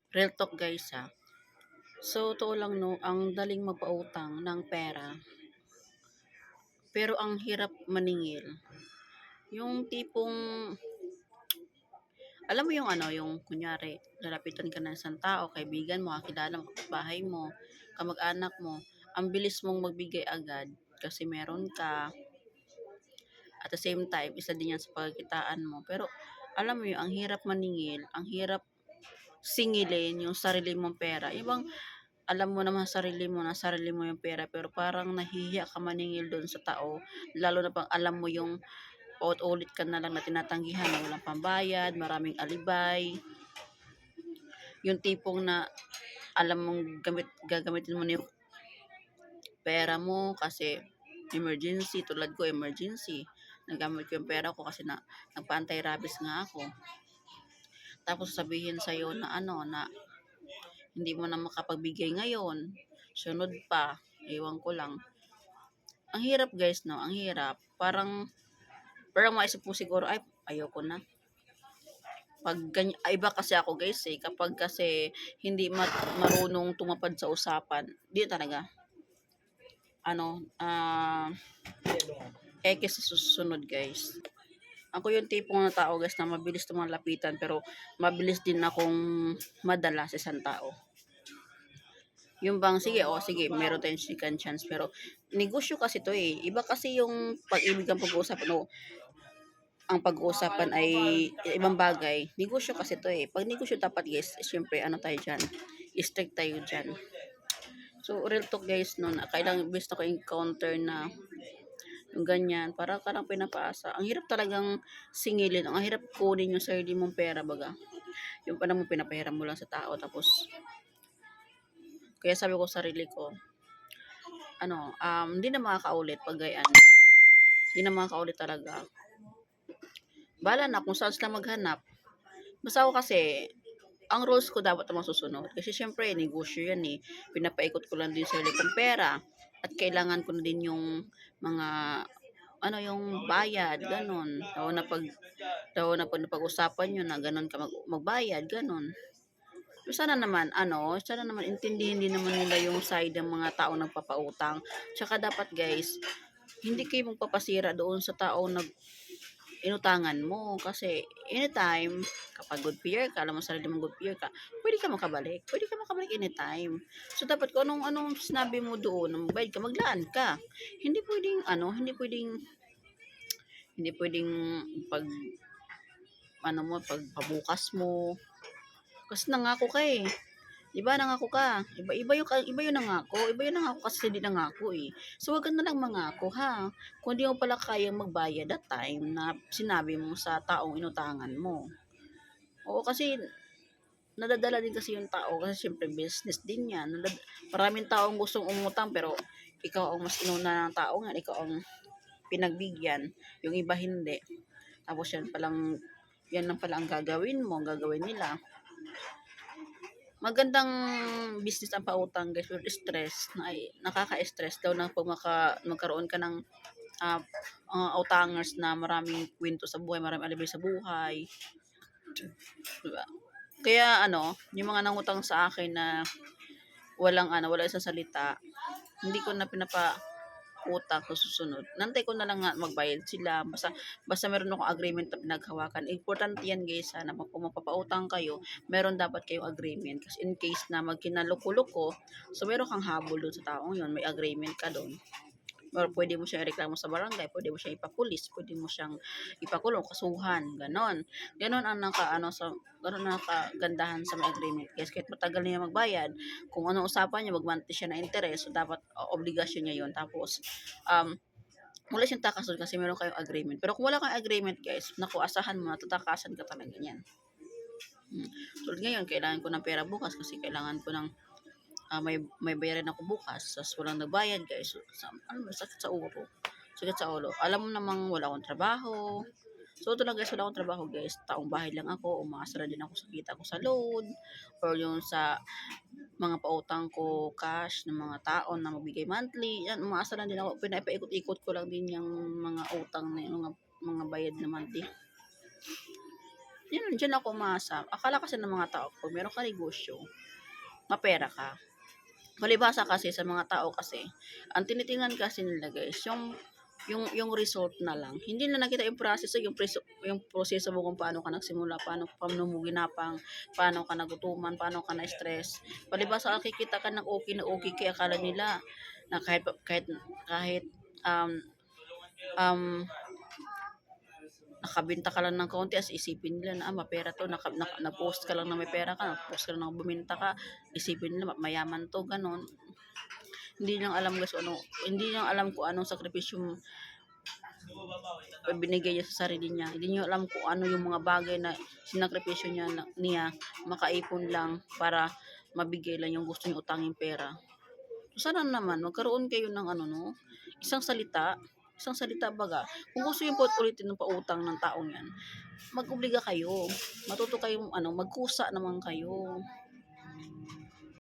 Real talk guys ha. So, totoo lang no, ang daling magpautang ng pera, pero ang hirap maningil. Yung tipong, alam mo yung ano, yung kunyari, lalapitan ka ng isang tao, kaibigan mo, kakilala mo, bahay mo, kamag-anak mo, ang bilis mong magbigay agad kasi meron ka, at the same time, isa din yan sa pagkitaan mo. Pero, alam mo yun, ang hirap maningil, ang hirap singilin yung sarili mong pera. Yung bang alam mo naman sa sarili mo na sarili mo yung pera pero parang nahihiya ka maningil doon sa tao, lalo na pag alam mo yung paulit-ulit ka na lang na tinatanggihan na walang pambayad, maraming alibay, yung tipong na alam mong gagamitin mo na yung pera mo kasi emergency, tulad ko emergency, nagamit ko yung pera ko kasi na nagpa-anti-rabies nga ako. Tapos sabihin sa'yo na ano, na hindi mo na makapagbigay ngayon, sunod pa, ewan ko lang. Ang hirap guys, no? Ang hirap. Parang maisip mo siguro, ay, ayoko na. Pag ganyan, iba kasi ako guys eh, kapag kasi hindi marunong tumapad sa usapan, di talaga, ano, eke sa susunod guys. Ako yung tipong na tao guys na mabilis lumalapitan pero mabilis din akong madala sa isang tao. Yung bang, sige, sige, meron tayong second chance, pero negosyo kasi to eh. Iba kasi yung pag-ibig ang pag-uusapan, no? Ang pag-uusapan ay ibang bagay. Negosyo kasi to eh. Pag negosyo dapat guys, syempre ano tayo dyan, strict tayo dyan. So, real talk guys, no, na kailang best ako encounter na yung ganyan, para ka lang pinapaasa. Ang hirap talagang singilin, ang hirap kunin yung sarili mong pera, baga. Yung parang mo pinapahiram mo lang sa tao, tapos, kaya sabi ko sa sarili ko, ano, hindi na makakaulit pag gayaan. Hindi na makakaulit talaga. Bahala na kung saan sila maghanap. Basta ako kasi, ang rules ko dapat naman susunod. Kasi syempre, negosyo yan eh. Pinapaikot ko lang din sa sarili kong pera. At kailangan ko na din yung mga, ano, yung bayad, ganun. Daw na pag napag-usapan nyo na ganun ka magbayad, ganun. So, sana naman intindihin din naman nila yung side ng mga taong nagpapautang. Tsaka dapat guys, hindi kayo magpapasira doon sa taong inutangan mo kasi anytime kapag good peer ka, alam mo sarili mong good peer ka, pwede ka makabalik anytime. So dapat kung anong sinabi mo doon, magbayad ka, maglaan ka. Hindi pwedeng hindi pwedeng pag pag pabukas mo kasi nangako ka eh. 'Di ba nangako ka? Iba yung nangako, iba yung nangako kasi hindi nangako eh. So wag ka na lang mangako ha. Kung di mo pala kayang magbayad that time na sinabi mo sa taong inutangan mo. Oo, kasi nadadala din kasi yung tao kasi syempre business din yan. Maraming taong gustong umutang pero ikaw ang mas inuna ng tao nga, ikaw ang pinagbigyan, yung iba hindi. Tapos yan lang pala ang gagawin mo, ang gagawin nila. Magandang business ang pautang guys, with stress na nakaka-stress daw na pag magkaroon ka ng utangers na maraming kwento sa buhay, maraming alibay sa buhay. Diba? Kaya yung mga nangutang sa akin na wala isang salita, hindi ko na utang sa susunod. Nantay ko na lang nga magbayad sila. Basta meron akong agreement na pinaghawakan. Importante yan guys, na kung magpapautang kayo, meron dapat kayong agreement. Kasi in case na magkinaloko-loko, so meron kang habol doon sa taong yun, may agreement ka doon. Or pwede mo siyang ireklamo sa barangay, pwede mo siyang ipapulis, pwede mo siyang ipakulong, kasuhan, ganon. Ganon ang ganon ang nakagandahan sa may agreement. Guys, kahit matagal niya magbayad, kung ano usapan niya, magmanti siya na interest, so dapat obligasyon niya yun. Tapos, wala siyang takasan kasi meron kayong agreement. Pero kung wala kayong agreement, guys, naku, asahan mo, tatakasan ka talaga niyan. So, ngayon, kailangan ko ng pera bukas kasi kailangan ko ng may bayaran ako bukas, tapos walang nagbayad guys, so, sakit sa ulo, alam mo namang wala akong trabaho. So ito lang guys, wala akong trabaho guys, taong bahay lang ako, umaasa din ako sa kita ko sa loan or yung sa mga pautang ko cash ng mga tao na magbigay monthly, yan, umaasa lang din ako, pinapaikot-ikot ko lang din yung mga utang na yung mga bayad na monthly. Yun, diyan ako umasa. Akala kasi ng mga tao, kung meron ka negosyo, mapera ka. Palibhasa kasi sa mga tao kasi, ang tinitingnan kasi nila guys, yung result na lang. Hindi na nakita yung process, yung proseso mo kung paano ka nagsimula, paano mo ginapang, paano ka nagutuman, paano ka na-stress. Palibhasa nakikita ka ng okay na okay, kaya akala nila na kahit um, um, nakabenta ka lang ng konti as isipin nila na mapera to, nag-post ka lang na may pera ka, nag-post ka lang na bumenta ka, isipin nila mayaman to, ganon. Hindi nang alam guys ano, hindi nang alam kung anong sakripisyo binigay niya sa sarili niya. Hindi niyo alam kung ano yung mga bagay na sinakripisyo niya makaipon lang para mabigay lang yung gusto niya utangin pera. So, sana naman magkaroon kayo ng ano no, isang salita baga. Kung gusto niyo po ulitin ng pautang ng taong yan, mag-obliga kayo. Matuto kayong ano, magkusa naman kayo.